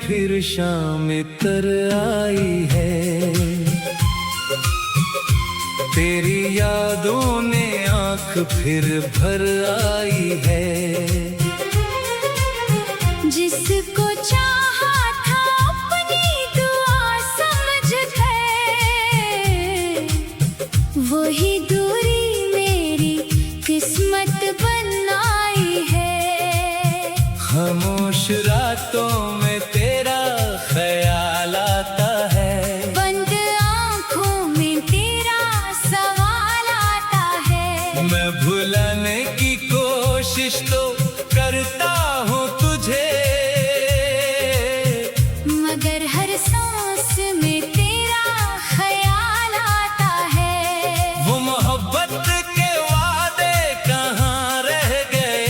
फिर शाम तर आई है। तेरी यादों ने आँख फिर भर आई है। जिसको चाहा था अपनी दुआ समझ कर, वही दूरी मेरी किस्मत बन आई है। खामोश रातों में तेरा ख्याल आता है। बंद आँखों में तेरा सवाल आता है। मैं भुलाने की कोशिश तो करता हूँ तुझे, मगर हर सांस में तेरा ख्याल आता है। वो मोहब्बत के वादे कहाँ रह गए।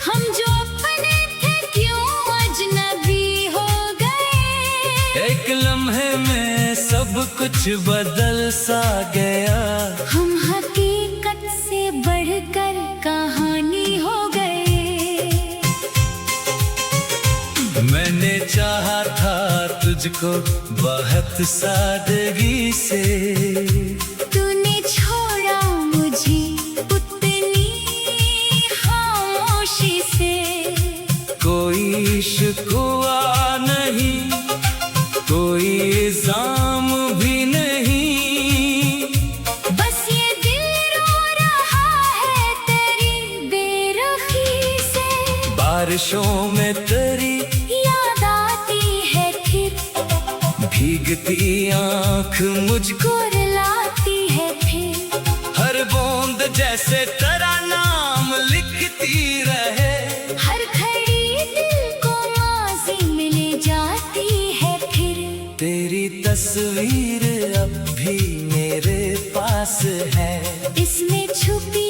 हम जो अपने थे क्यों अजनबी हो गए। एक लम्हे में सब कुछ बदल सा गया। हम हकीकत से बढ़कर कहानी हो गए। मैंने चाहा था तुझको बहुत सादगी से, तूने छोड़ा मुझे उतनी खामोशी से। कोई शिकवा नहीं, कोई इल्जाम भी नहीं। बस ये दिल रो रहा है तेरी बेरुखी से। बारिशों में तेरी याद आती है फिर, भीगती आँख मुझको रुलाती है फिर। हर बूंद जैसे तेरा नाम लिखती रहे। हर घड़ी दिल को माजी में ले जाती है फिर। तेरी तस्वीर अब भी मेरे पास है। इसमें छुपी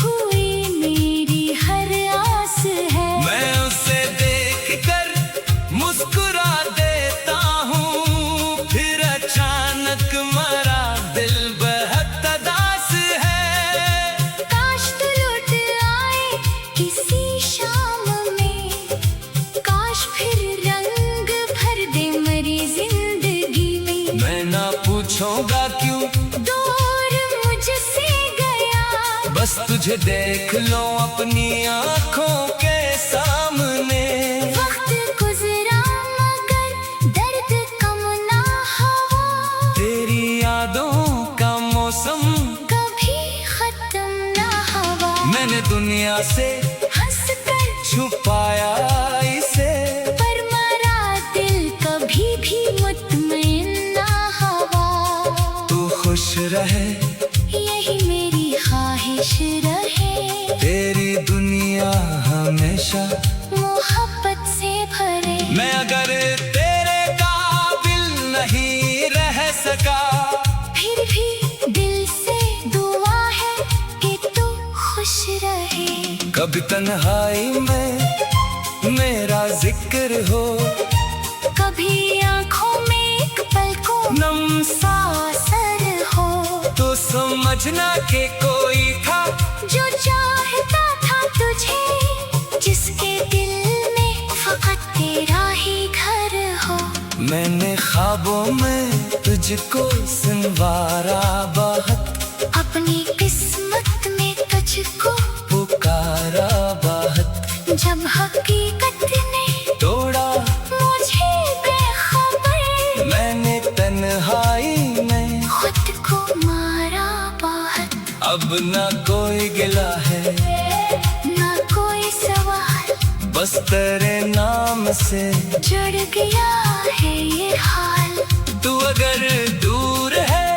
हुई मेरी हर आस है। मैं उसे देखकर मुस्कुरा देता हूँ, फिर अचानक मरा दिल बहुत उदास है। काश तू लौट आए किसी शाम में, काश फिर रंग भर दे मेरी जिंदगी में। मैं ना पूछूंगा क्यों दूर मुझसे गया, बस तुझे देख लो अपनी आँखों के सामने। वक्त गुजरा मगर दर्द कम ना हुआ। तेरी यादों का मौसम कभी खत्म ना हुआ। मैंने दुनिया से हंस कर छुपाया इसे, पर मरा दिल कभी भी मुतमईन ना हुआ। तू खुश रहे यही मेरी ख्वाहिश रहे। तेरी दुनिया हमेशा मोहब्बत से भरे। मैं अगर तेरे काबिल नहीं रह सका, फिर भी दिल से दुआ है कि तू खुश रहे। कभी तन्हाई में मेरा जिक्र हो, कभी आँखों में एक पल को नम सा असर हो। तो समझना कि कोई था जो चाहता था तुझे, जिसके दिल में फकत तेरा ही घर हो। मैंने ख्वाबों में तुझको संवारा बहुत, अपनी किस्मत में तुझको पुकारा बहुत। जब हकीकत ने तोड़ा मुझे बेखबर, मैंने तन्हाई में खुद को मारा बहुत। अब ना कोई गिला है, ना कोई सवाल, बस तेरे नाम से जुड़ गया है ये हाल। तू अगर दूर है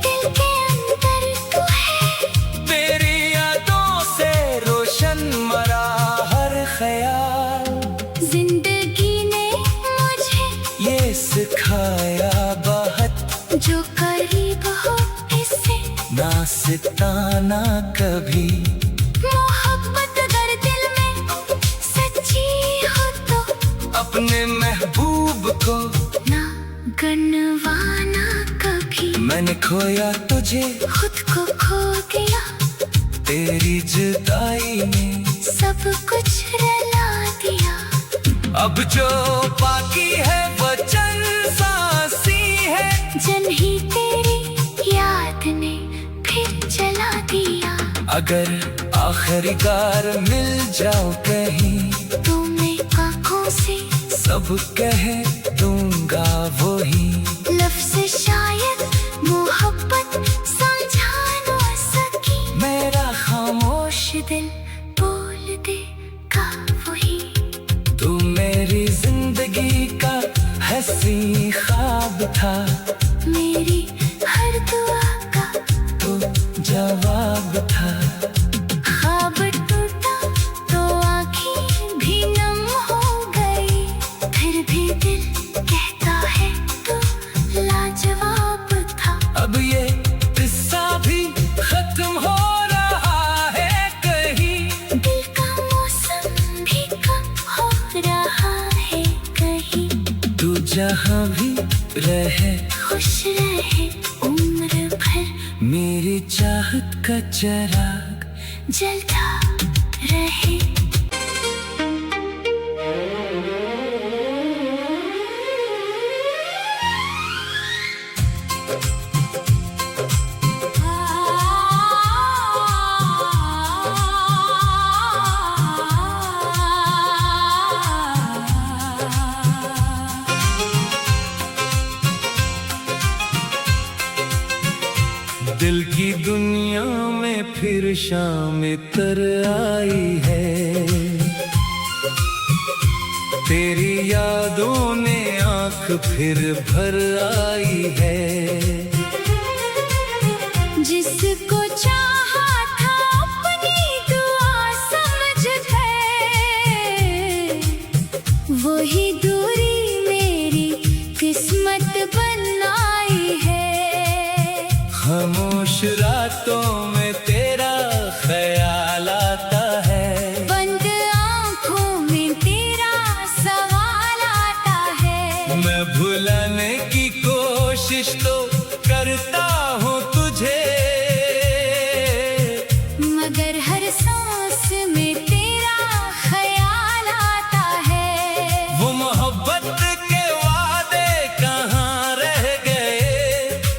दिल के अंदर तू है। तेरी यादों से रोशन मरा हर ख्याल। जिंदगी ने मुझे ये सिखाया बहुत, जो करीब हो इससे ना सिताना कभी। मोहब्बत अगर दिल में सच्ची हो तो, अपने महबूब को ना गनवाना कभी। मैंने खोया तुझे, खुद को खो गया, तेरी जुदाई ने सब कुछ रुला दिया। अब जो बाकी है वचन सांसी है। जिन्हीं तेरी याद ने फिर जला दिया। अगर आखिरी बार मिल जाओ कहीं तो मैं आँखों से सब कह दूंगा वही। लफ्ज़ शायद मोहब्बत समझा न सकी। मेरा खामोश दिल बोल देगा वही। तू मेरी जिंदगी का हंसी ख्वाब था। मेरी हर दुआ का तो जवाब था। ख्वाब टूटा तो आँखें भी नम हो गई। फिर भी दिल कहता है तो लाजवाब था। अब ये किस्सा भी खत्म हो रहा है कहीं। दिल का मौसम भी कम हो रहा है कहीं। तू जहाँ भी रहे खुश रहे उम्र भर। मेरी चाहत का चिराग जलता रहे। दिल की दुनिया में फिर शाम तर आई है। तेरी यादों ने आंख फिर भर आई है। जिसको चाहा था अपनी दुआ समझ गए। वही दूरी मेरी किस्मत बनाई है। खामोश रातों में तेरा ख्याल आता है। बंद आँखों में तेरा सवाल आता है। मैं भुलाने की कोशिश तो करता हूँ तुझे। मगर हर सांस में तेरा ख्याल आता है। वो मोहब्बत के वादे कहाँ रह गए।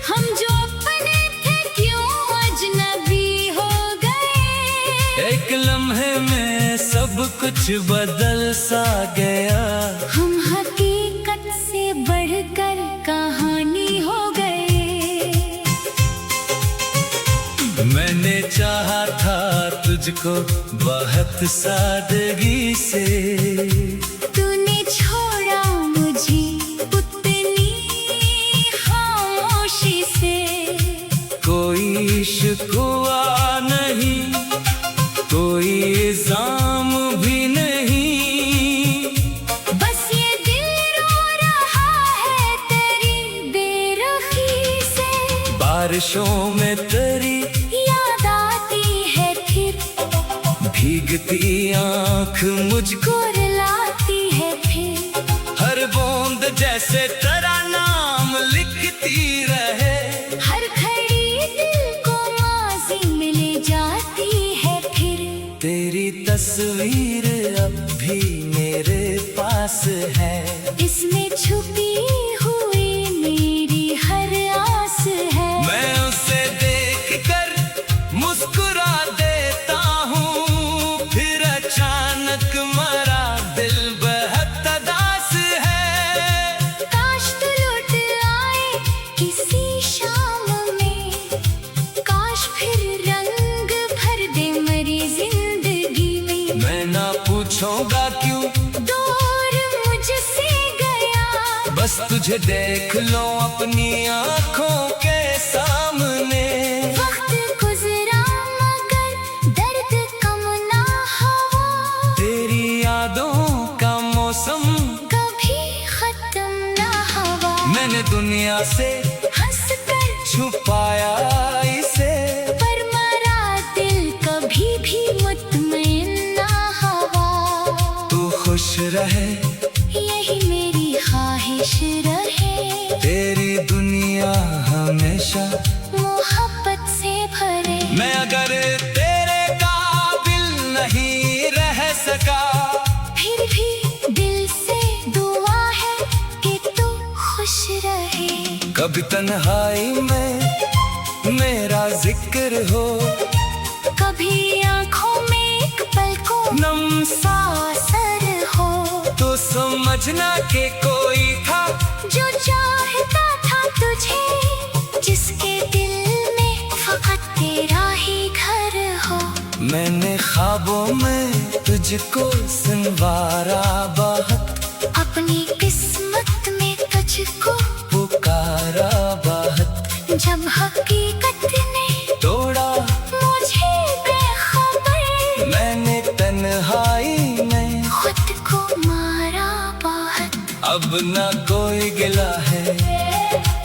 हम जो अपने थे क्यों अजनबी हो गए। एक लम्हे में सब कुछ बदल सा गया। हम हकीकत से बढ़कर कहानी हो गए। मैंने चाहा था तुझको बहुत सादगी से। तूने छोड़ा मुझे उतनी खामोशी से। कोई शिकवा नहीं, कोई इल्जाम भी नहीं। बस ये दिल रो रहा है तेरी बेरुखी से। बारिशों में तेरी याद आती है फिर। भीगती आंख मुझको रुलाती है फिर। हर बूंद जैसे तेरा नाम लिखती रहे। हर घड़ी दिल को माजी में ले जाती है फिर। तेरी तस्वीर अब भी मेरे पास है। इसमें छुपी हुई मेरी हर आस है। मैं उसे देखकर मुस्कुरा देता हूँ। फिर अचानक मरा दिल बहुत उदास है। काश तू लौट आए किसी शाम में। काश फिर रंग भर दे मेरी जिंदगी में। मैं ना पूछूंगा क्यों दूर मुझसे गया। बस तुझे देख लो अपनी आंखों के सामने। वक्त गुजरा मगर दर्द कम ना हुआ। तेरी यादों का मौसम कभी खत्म ना हुआ। मैंने दुनिया से हंस कर छुपाया इसे। पर मरा दिल कभी भी मुतमईन ना हुआ। तू खुश रहे यही मेरी ख्वाहिश रहे। तेरी दुनिया हमेशा मोहब्बत से भरे। मैं अगर तेरे काबिल नहीं रह सका। फिर भी दिल से कभी तन्हाई में मेरा जिक्र हो, कभी आंखों में एक पल को नम सा असर हो। तो समझना के कोई था जो चाहता था तुझे, जिसके दिल में फकत तेरा ही घर हो। मैंने ख्वाबों में तुझको संवारा बहुत, अपनी किस्मत में तुझको पुकारा बहुत। जब हकीकत ने तोड़ा मुझे बेखबर, मैंने तन्हाई में खुद को मारा बहुत। अब ना कोई गिला है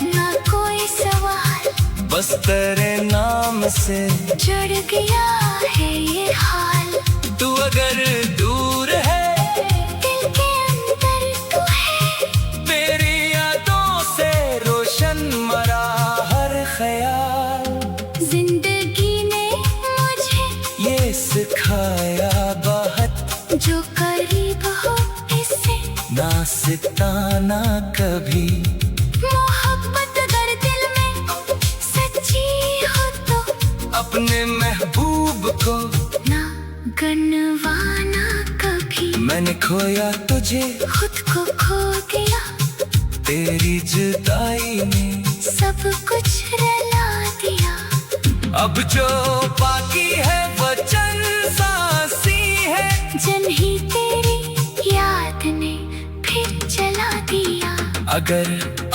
ना कोई सवाल, बस तेरे नाम से जुड़ गया है ये हाल। तू अगर दूर है दिल के अंदर तू है, तेरी यादों से रोशन मरा हर ख्याल। जिंदगी ने मुझे ये सिखाया बहुत, जो करीब हो इससे ना सिताना कभी। मोहब्बत अगर दिल में सच्ची हो तो अपने महबूब को ना गनवाना कभी। मैंने खोया तुझे, खुद को खो गया, तेरी जुदाई ने सब कुछ रुला दिया। अब जो बाकी है वचन सांसी है, जन ही तेरी याद ने फिर जला दिया। अगर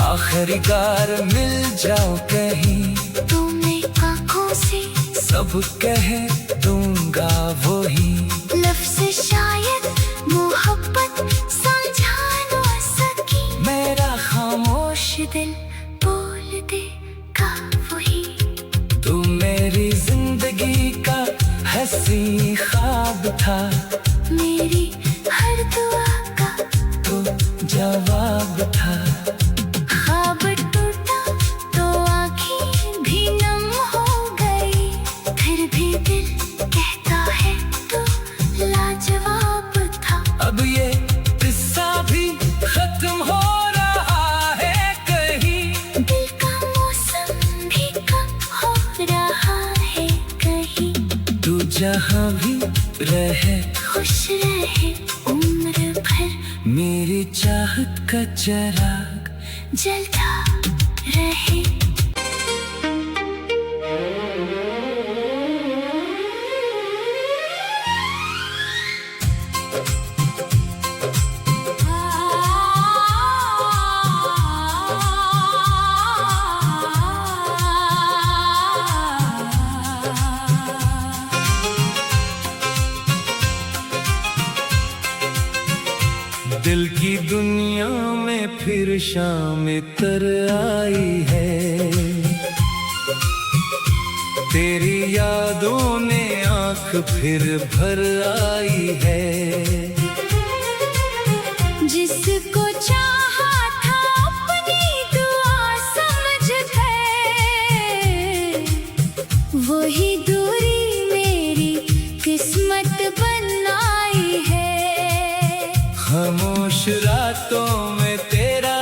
आखिरी बार मिल जाओ कहीं, तो मैं आँखों से सब कह दूंगा वही। लफ्ज़ शायद मोहब्बत समझा न सकी, मेरा खामोश दिल बोल देगा वही। तू मेरी जिंदगी का हंसी ख्वाब था, मेरी हर दुआ का तो जवाब था। ख्वाब टूटा तो आँखें भी नम हो गई, फिर भी दिल कहता है तो लाजवाब था। अब ये किस्सा भी खत्म हो रहा है कहीं, दिल का मौसम भी कम हो रहा है कहीं। तू जहाँ भी रहे खुश रहे उम्र भर, मेरी चाहत का चिराग जलता रहे। दिल की दुनिया में फिर शाम तर आई है, तेरी यादों ने आंख फिर भर आई है। जिसको चाहा था अपनी दुआ समझ गए, वही दूरी मेरी किस्मत बनाई है। खामोश रातों में तेरा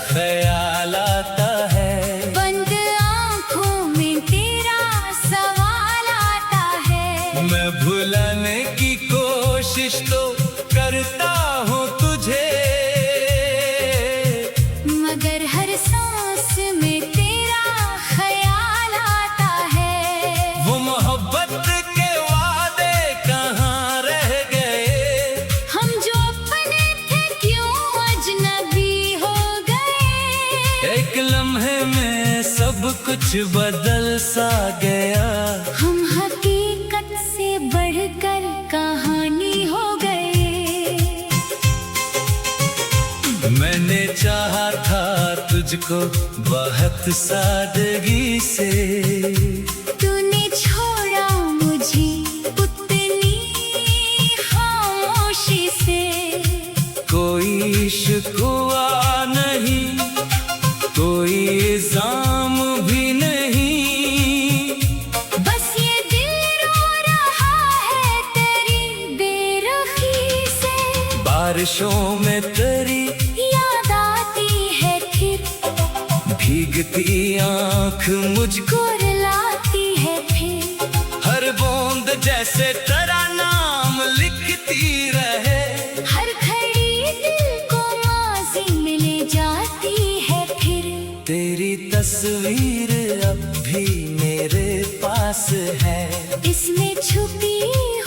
ख्याल आता है, बंद आँखों में तेरा सवाल आता है। मैं भुलाने की कोशिश तो करता हूँ तुझे, मगर हर सांस में तेरा ख्याल आता है। वो मोहब्बत के वादे कहाँ रह गए, हम जो अपने थे क्यों अजनबी हो गए। एक लम्हे में सब कुछ बदल सा गया। हम हकीकत से बढ़कर कहानी हो गए। मैंने चाहा था तुझको बहुत सादगी से, तूने छोड़ा मुझे उतनी खामोशी से। कोई शिकवा नहीं, कोई इल्जाम भी नहीं, बस ये दिल रो रहा है तेरी बेरुखी से। बारिशों में तेरी याद आती है फिर भीगती आँख मुझको रुलाती है फिर, हर बूंद जैसे तेरा नाम लिखती रहे। हर घड़ी दिल को माज़ी में ले जाती है फिर। तेरी तस्वीर अब भी मेरे पास है, इसमें छुपी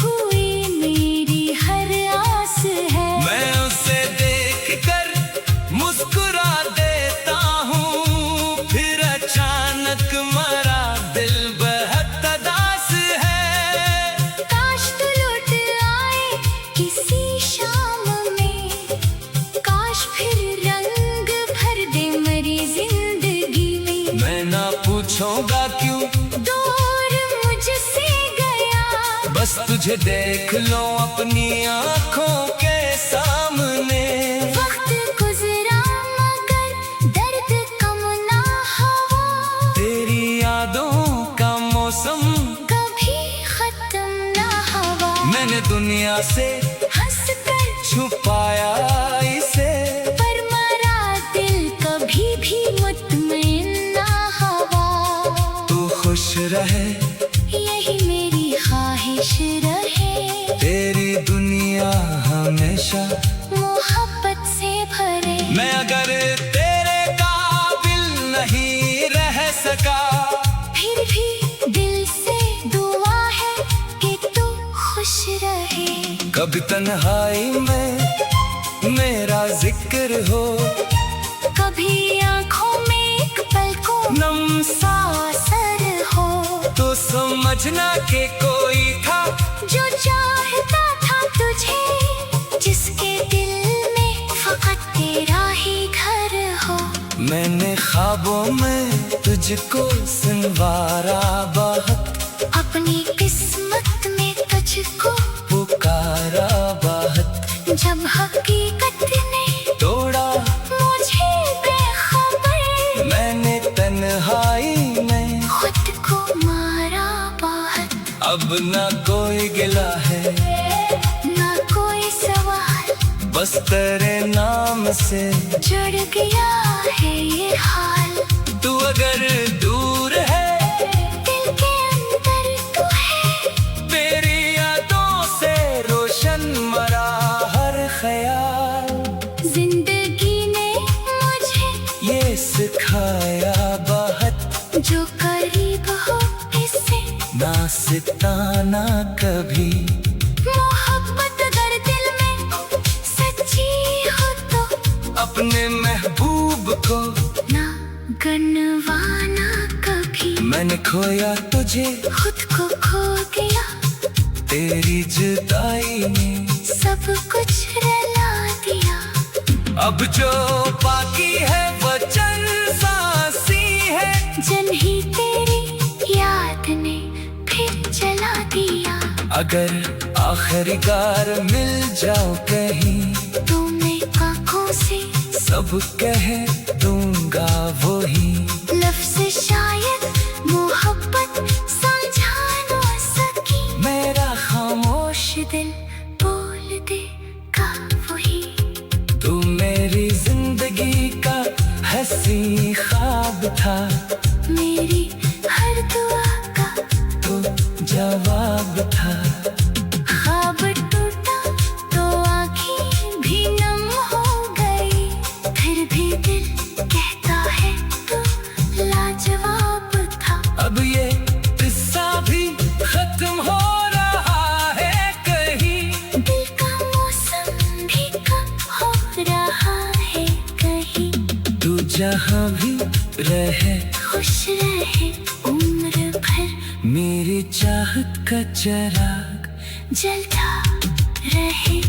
हुई मेरी हर आस है। मैं उसे देखकर मुस्कुरा देता हूँ, फिर अचानक मरा दिल बहुत उदास है। काश तू लौट आए किसी शाम में, काश फिर रंग भर दे मेरी जिंदगी में। मैं ना पूछूंगा क्यों दूर मुझसे गया, बस तुझे देख लो अपनी आँखों के सामने। वक्त गुजरा मगर दर्द कम ना हुआ, तेरी यादों का मौसम कभी खत्म ना हुआ। मैंने दुनिया से हंस कर छुपाया इसे, पर मरा दिल कभी भी मुतमईन ना हुआ। तू खुश रहे यही मेरी ख्वाहिश रहे, तेरी दुनिया हमेशा मोहब्बत से भरे। मैं अगर तेरे काबिल नहीं रह सका, फिर भी दिल से दुआ है कि तू खुश रहे। कभी तन्हाई में मेरा जिक्र हो, कभी आंखों में एक पल को नम सा असर हो, तो समझना के कोई था जो चाहता था तुझे, जिसके दिल में फकत तेरा ही घर हो। मैंने ख्वाबों में तुझको सुनवारा बहुत, अपनी किस्मत में तुझको पुकारा बहुत। जब हकीकत ने तोड़ा मुझे बेखबर, मैंने तन्हाई में खुद को मारा बहुत। अब ना कोई गिला है, ना कोई सवाल, बस तेरे नाम से जुड़ गया है ये हाल। तू अगर दूर है दिल के अंदर तू है, तेरी यादों से रोशन मरा हर ख्याल। जिंदगी ने मुझे ये सिखाया बहुत, जो करीब हो इससे ना सिताना कभी। मोहब्बत अगर दिल में सच्ची हो तो अपने महबूब को ना गनवाना कभी। मैंने खोया तुझे, खुद को खो गया, तेरी जुदाई ने सब कुछ रुला दिया। अब जो बाकी है वो चंद सांसी है, जन ही तेरी याद ने फिर जला दिया। अगर आखिरकार मिल जाओ कहीं, तो मैं आँखों से सब कह दूंगा वही। लफ्ज़ शायद मोहब्बत समझा ना सकी, मेरा खामोश दिल बोल देगा वही। तू मेरी जिंदगी का हंसी ख्वाब था, मेरी हर दुआ का तो जवाब था। ख्वाब टूटा तो आँखें भी नम हो गई, फिर भी दिल कहता है तू लाजवाब था। अब ये किस्सा भी खत्म हो रहा है कहीं, दिल का मौसम भी कम हो रहा है कहीं। तू जहाँ भी रहे खुश रहे उम्र भर, मेरी चाहत का चिराग जलता रहे।